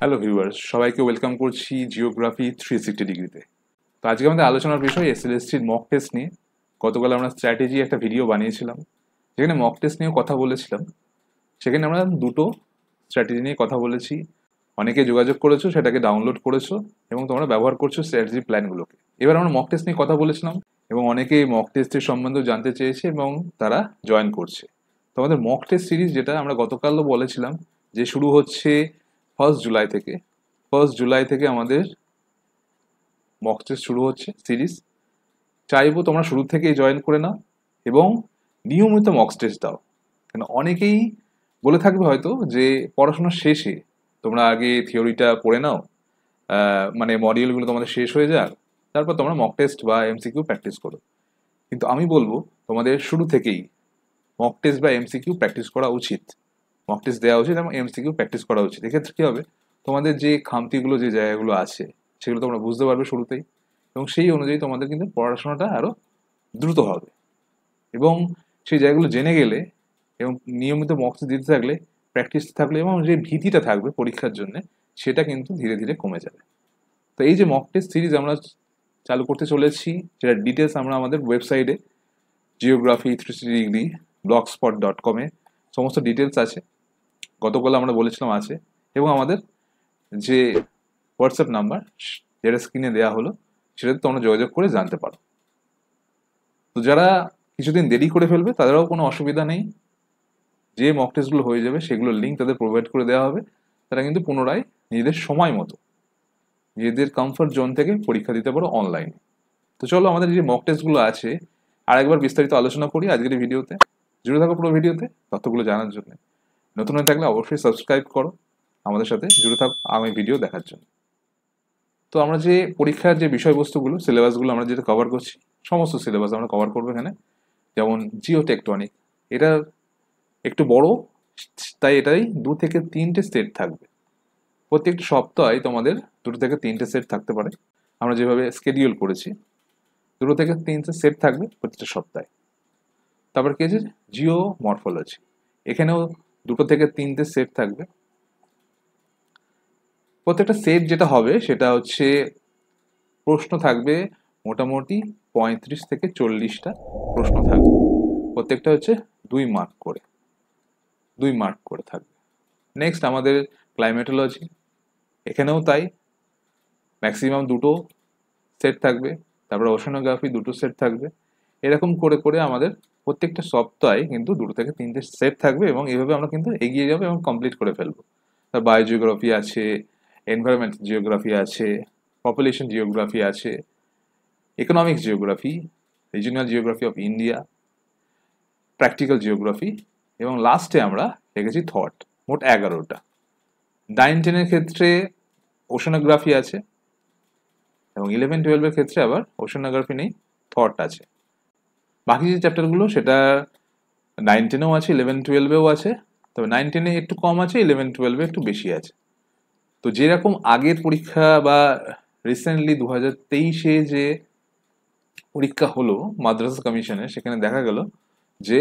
Hello viewers, সবাইকে welcome করছি geography 360 ডিগ্রিতে। তো আজকে আমাদের আলোচনার বিষয় এসএলএসটির মক টেস্ট নিয়ে। গতকাল আমরা স্ট্র্যাটেজি একটা ভিডিও বানিয়েছিলাম, যেখানে মক টেস্ট নিয়ে কথা বলেছিলাম। সেখানে আমরা দুটো স্ট্র্যাটেজি নিয়ে কথা বলেছি। অনেকে যোগাযোগ করেছো, সেটাকে ডাউনলোড করেছো এবং তোমরা ব্যবহার করছো স্ট্র্যাটেজি প্ল্যানগুলোকে। এবার আমরা মক টেস্ট নিয়ে কথা বলেছিলাম এবং অনেকে মক টেস্টের সম্বন্ধেও জানতে চেয়েছে এবং তারা জয়েন করছে। তো আমাদের মক টেস্ট সিরিজ, যেটা আমরা গতকালও বলেছিলাম যে শুরু হচ্ছে 1 জুলাই থেকে। 1 জুলাই থেকে আমাদের মক টেস্ট শুরু হচ্ছে সিরিজ। চাইবো তোমরা শুরু থেকেই জয়েন করে নাও এবং নিয়মিত মক টেস্ট দাও। কেন অনেকেই বলে থাকবে হয়তো যে পড়াশোনার শেষে তোমরা আগে থিওরিটা পড়ে নাও, মানে মডিউলগুলো তোমাদের শেষ হয়ে যাক, তারপর তোমরা মক টেস্ট বা এমসিকিউ প্র্যাকটিস করো। কিন্তু আমি বলবো তোমাদের শুরু থেকেই মক টেস্ট বা এমসিকিউ প্র্যাকটিস করা উচিত। মক টেস্ট দেওয়া উচিত এবং এমসিকিউ প্র্যাকটিস করা উচিত। এক্ষেত্রে কি হবে, তোমাদের যে খামতিগুলো, যে জায়গাগুলো আছে, সেগুলো তোমরা বুঝতে পারবে শুরুতেই এবং সেই অনুযায়ী তোমাদের কিন্তু পড়াশোনাটা আরো দ্রুত হবে। এবং সেই জায়গাগুলো জেনে গেলে এবং নিয়মিত মক টেস্ট দিতে থাকলে, প্র্যাকটিস থাকলে এবং যে ভীতিটা থাকবে পরীক্ষার জন্য, সেটা কিন্তু ধীরে ধীরে কমে যাবে। তো এই যে মক টেস্ট সিরিজ আমরা চালু করতে চলেছি, সেটা ডিটেলস আমরা আমাদের ওয়েবসাইটে জিওগ্রাফি 360 ডিগ্রি blogspot.com-এ সমস্ত ডিটেলস আছে। গতকাল আমরা বলেছিলাম আছে। এবং আমাদের যে হোয়াটসঅ্যাপ নাম্বার, যেটা স্ক্রিনে দেওয়া হলো, সেটাতে তোমরা যোগাযোগ করে জানতে পারো। তো যারা কিছুদিন দেরি করে ফেলবে তাদেরও কোনো অসুবিধা নেই। যে মক টেস্টগুলো হয়ে যাবে সেগুলোর লিঙ্ক তাদের প্রোভাইড করে দেওয়া হবে। তারা কিন্তু পুনরায় নিজেদের সময় মতো নিজেদের কমফর্ট জোন থেকে পরীক্ষা দিতে পারো অনলাইনে। তো চলো আমাদের যে মক টেস্টগুলো আছে আরেকবার বিস্তারিত আলোচনা করি আজকের এই ভিডিওতে। জুড়ে থাকো পুরো ভিডিওতে তথ্যগুলো জানার জন্য। নতুন হয়ে থাকলে অবশ্যই সাবস্ক্রাইব করো, আমাদের সাথে জুড়ে থাকো আগামী ভিডিও দেখার জন্য। তো আমরা যে পরীক্ষার যে বিষয়বস্তুগুলো, সিলেবাসগুলো আমরা যেটা কভার করছি, সমস্ত সিলেবাস আমরা কভার করবো এখানে। যেমন জিওটেকটনিক, এটা একটু বড়, তাই এটাই 2 থেকে 3টে সেট থাকবে। প্রত্যেকটা সপ্তাহে তোমাদের 2 থেকে 3টে সেট থাকতে পারে। আমরা যেভাবে স্কেডিউল করেছি, 2 থেকে 3টে সেট থাকবে প্রত্যেকটা সপ্তাহে। তারপর কি আছে, জিও মরফোলজি, এখানেও 2 থেকে 3টে সেট থাকবে। প্রত্যেকটা সেট যেটা হবে সেটা হচ্ছে প্রশ্ন থাকবে মোটামুটি 35 থেকে 40টা প্রশ্ন থাকবে। প্রত্যেকটা হচ্ছে 2 মার্ক করে, 2 মার্ক করে থাকবে। নেক্সট আমাদের ক্লাইমেটোলজি, এখানেও তাই, ম্যাক্সিমাম 2টো সেট থাকবে। তারপর ওশানোগ্রাফি 2টো সেট থাকবে। এরকম করে করে আমাদের প্রত্যেকটা সপ্তাহে কিন্তু 2 থেকে 3টে সেট থাকবে এবং এইভাবে আমরা কিন্তু এগিয়ে যাবো এবং কমপ্লিট করে ফেলবো। তার বায়োজিওগ্রাফি আছে, এনভায়রনমেন্ট জিওগ্রাফি আছে, পপুলেশন জিওগ্রাফি আছে, economic geography, regional geography of India, practical geography এবং লাস্টে আমরা রেখেছি থট। মোট 11টা। 9-10-এর ক্ষেত্রে ওশানোগ্রাফি আছে এবং 11-12-এর ক্ষেত্রে আবার ওশানোগ্রাফি নেই, থট আছে। বাকি যে চ্যাপ্টারগুলো সেটা 9-10-এও আছে, 11-12-এও আছে। তবে 9-10-এ একটু কম আছে, 11-12-এ একটু বেশি আছে। তো যেরকম আগের পরীক্ষা বা রিসেন্টলি 2023-এ যে পরীক্ষা হলো মাদ্রাসা কমিশনে, সেখানে দেখা গেল যে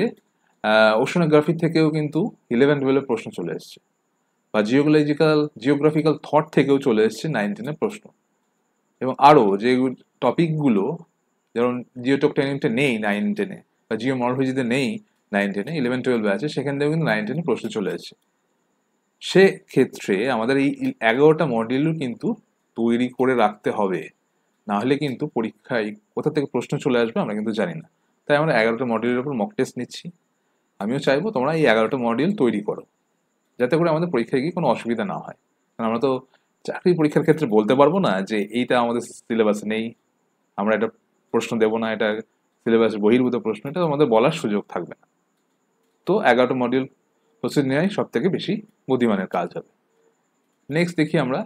ওশানোগ্রাফি থেকেও কিন্তু 11-12-এর প্রশ্ন চলে এসছে, বা জিওগ্রাফিক্যাল থট থেকেও চলে এসছে 9-10-এর প্রশ্ন। এবং আরও যে টপিকগুলো, যেমন জিওটেকটনিকটা নেই 9-10-এ, বা জিওমরফোলজিতে নেই 9-10-এ, 11-12-এ আছে, সেখান থেকেও কিন্তু 9-10-এ প্রশ্ন চলে এসছে। সেক্ষেত্রে আমাদের এই 11টা মডিউল কিন্তু তৈরি করে রাখতে হবে, না হলে কিন্তু পরীক্ষায় কোথা থেকে প্রশ্ন চলে আসবে আমরা কিন্তু জানি না। তাই আমরা 11টা মডিউলের উপর মক টেস্ট নিচ্ছি। আমিও চাইবো তোমরা এই 11টা মডিউল তৈরি করো, যাতে করে আমাদের পরীক্ষায় গিয়ে কোনো অসুবিধা না হয়। কারণ আমরা তো চাকরি পরীক্ষার ক্ষেত্রে বলতে পারবো না যে এইটা আমাদের সিলেবাসে নেই, আমরা এটা প্রশ্ন দেবো না, এটা সিলেবাস বহির্ভূত প্রশ্ন, এটা আমাদের বলার সুযোগ থাকবে না। তো 11টা মডিউল প্রস্তুতি নেওয়াই সব থেকে বেশি বুদ্ধিমানের কাজ হবে। নেক্সট দেখি আমরা,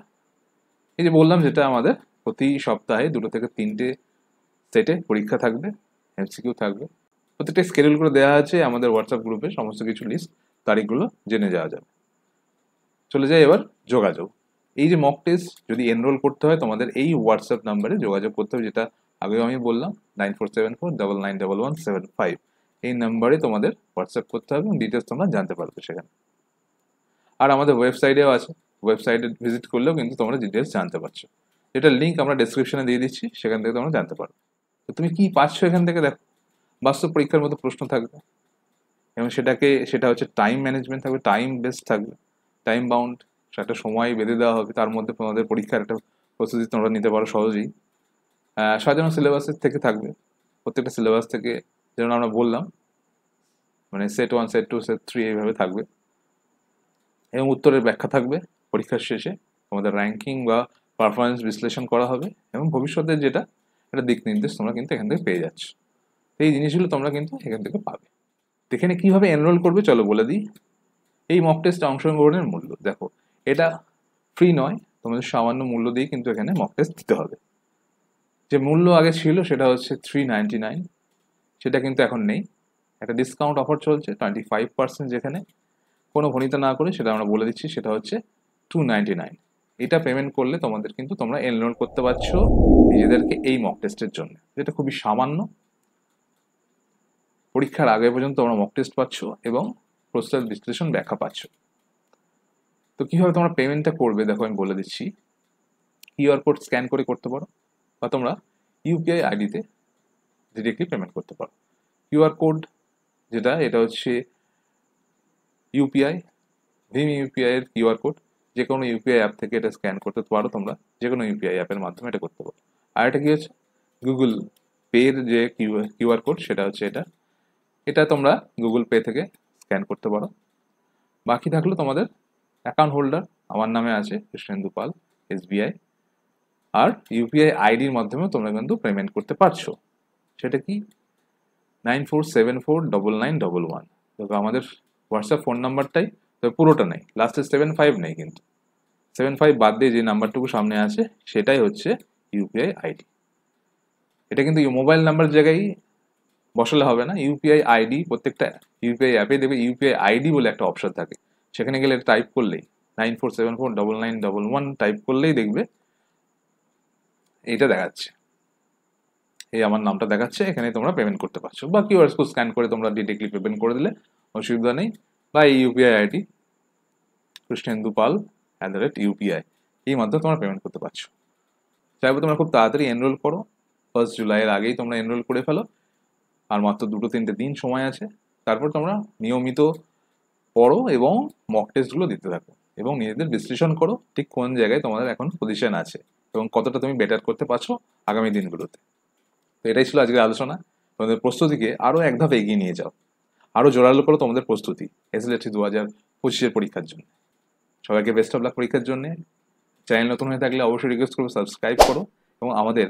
এই যে বললাম যেটা আমাদের প্রতি সপ্তাহে 2 থেকে 3টে সেটে পরীক্ষা থাকবে, এমসিকিউ থাকবে। প্রত্যেকটা স্কেডিউল করে দেওয়া আছে আমাদের হোয়াটসঅ্যাপ গ্রুপে, সমস্ত কিছু লিস্ট, তারিখগুলো জেনে যাওয়া যাবে। চলে যাই এবার যোগাযোগ। এই যে মক টেস্ট যদি এনরোল করতে হয়, তোমাদের এই হোয়াটসঅ্যাপ নাম্বারে যোগাযোগ করতে হবে, যেটা আগেও আমি বললাম, 9474991175। এই নাম্বারে তোমাদের হোয়াটসঅ্যাপ করতে হবে এবং ডিটেলস তোমরা জানতে পারবে সেখানে। আর আমাদের ওয়েবসাইটেও আছে, ওয়েবসাইটে ভিজিট করলেও কিন্তু তোমরা ডিটেলস জানতে পারছো, যেটার লিঙ্ক আমরা ডেসক্রিপশনে দিয়ে দিচ্ছি, সেখান থেকে তোমরা জানতে পারো। তো তুমি কি পাচ্ছ এখান থেকে দেখো, বাস্তব পরীক্ষার মতো প্রশ্ন থাকবে, এবং সেটা হচ্ছে টাইম ম্যানেজমেন্ট থাকবে, টাইম বেসড থাকবে, টাইম বাউন্ড, একটা সময় বেঁধে দেওয়া হবে, তার মধ্যে তোমাদের পরীক্ষার একটা প্রস্তুতি তোমরা নিতে পারো সহজেই। সাজানো সিলেবাসের থেকে থাকবে, প্রত্যেকটা সিলেবাস থেকে, যেমন আমরা বললাম, মানে সেট 1, সেট 2, সেট 3 এইভাবে থাকবে, এবং উত্তরের ব্যাখ্যা থাকবে। পরীক্ষার শেষে তোমাদের র্যাঙ্কিং বা পারফরমেন্স বিশ্লেষণ করা হবে, এবং ভবিষ্যতের যেটা একটা দিক নির্দেশ তোমরা কিন্তু এখান থেকে পেয়ে যাচ্ছ। এই জিনিসগুলো তোমরা কিন্তু এখান থেকে পাবে। তো এখানে কীভাবে এনরোল করবে চলো বলে দিই। এই মক টেস্টে অংশগ্রহণের মূল্য দেখো, এটা ফ্রি নয়, তোমাদের সামান্য মূল্য দিয়ে কিন্তু এখানে মক টেস্ট দিতে হবে। যে মূল্য আগে ছিল সেটা হচ্ছে 399, সেটা কিন্তু এখন নেই, একটা ডিসকাউন্ট অফার চলছে 25%, যেখানে কোনো ভনিতা না করে সেটা আমরা বলে দিচ্ছি, সেটা হচ্ছে 299। এটা পেমেন্ট করলে তোমাদের কিন্তু তোমরা এনরোল করতে পারছো নিজেদেরকে এই মক টেস্টের জন্য, যেটা খুবই সামান্য। পরীক্ষার আগে পর্যন্ত তোমরা মক টেস্ট পাচ্ছ এবং প্রশ্নের বিশ্লেষণ ব্যাখ্যা পাচ্ছ। তো কীভাবে তোমরা পেমেন্টটা করবে দেখো, আমি বলে দিচ্ছি। কিউআর কোড স্ক্যান করে করতে পারো, বা তোমরা ইউপিআই আইডিতে ডিরেক্টলি পেমেন্ট করতে পারো। কিউআর কোড যেটা, এটা হচ্ছে ইউপিআই, ভীম ইউপিআই এর কিউআর কোড, যে কোনো ইউপিআই অ্যাপ থেকে এটা স্ক্যান করতে পারো তোমরা, যে কোনো ইউপিআই অ্যাপের মাধ্যমে এটা করতে পারো। আর এটা কি হচ্ছে গুগল পের যে কিউআর কোড, সেটা হচ্ছে এটা তোমরা গুগল পে থেকে স্ক্যান করতে পারো। বাকি থাকলো তোমাদের অ্যাকাউন্ট হোল্ডার, আমার নামে আছে কৃষ্ণেন্দু পাল, এসবিআই, আর ইউপিআই আইডির মাধ্যমেও তোমরা কিন্তু পেমেন্ট করতে পারছো। সেটা কি 94749911। দেখো আমাদের হোয়াটসঅ্যাপ ফোন নাম্বারটাই, তবে পুরোটা নেই, লাস্টে 75 নেই, কিন্তু 75 বাদ দিয়ে যে নাম্বারটুকু সামনে আছে সেটাই হচ্ছে ইউপিআই আইডি। এটা কিন্তু মোবাইল নাম্বার জায়গায় বসালে হবে না, ইউপিআই আইডি, প্রত্যেকটা ইউপিআই অ্যাপে দেখবে ইউপিআই আইডি বলে একটা অপশন থাকে, সেখানে গেলে টাইপ করলেই 94749911 টাইপ করলেই দেখবে এইটা দেখাচ্ছে, এই আমার নামটা দেখাচ্ছে, এখানে তোমরা পেমেন্ট করতে পারছো। বা কিউআর কোড স্ক্যান করে তোমরা ডিরেক্টলি পেমেন্ট করে দিলে অসুবিধা নেই। বা এই ইউপিআই আইডি krshenendupal@UPI, এই মাধ্যমে তোমরা পেমেন্ট করতে পারছো। চাইবো তোমরা খুব তাড়াতাড়ি এনরোল করো, 1 জুলাইয়ের আগেই তোমরা এনরোল করে ফেলো, আর মাত্র 2-3টে দিন সময় আছে। তারপর তোমরা নিয়মিত পড়ো এবং মক টেস্টগুলো দিতে থাকো, এবং নিজেদের বিশ্লেষণ করো ঠিক কোন জায়গায় তোমাদের এখন পজিশন আছে এবং কতটা তুমি বেটার করতে পারছো আগামী দিনগুলোতে। তো এটাই ছিল আজকের আলোচনা। তোমাদের প্রস্তুতিকে আরও এক ধাপ এগিয়ে নিয়ে যাও, আরও জোরালো করো তোমাদের প্রস্তুতি এসএলএসটি 2025-এর পরীক্ষার জন্য। সবাইকে বেস্ট অফ লাক পরীক্ষার জন্য। চ্যানেল নতুন হয়ে থাকলে অবশ্যই রিকোয়েস্ট করবো সাবস্ক্রাইব করো এবং আমাদের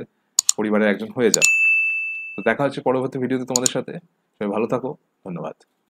পরিবারের একজন হয়ে যাও। তো দেখা হচ্ছে পরবর্তী ভিডিওতে তোমাদের সাথে। সবাই ভালো থাকো, ধন্যবাদ।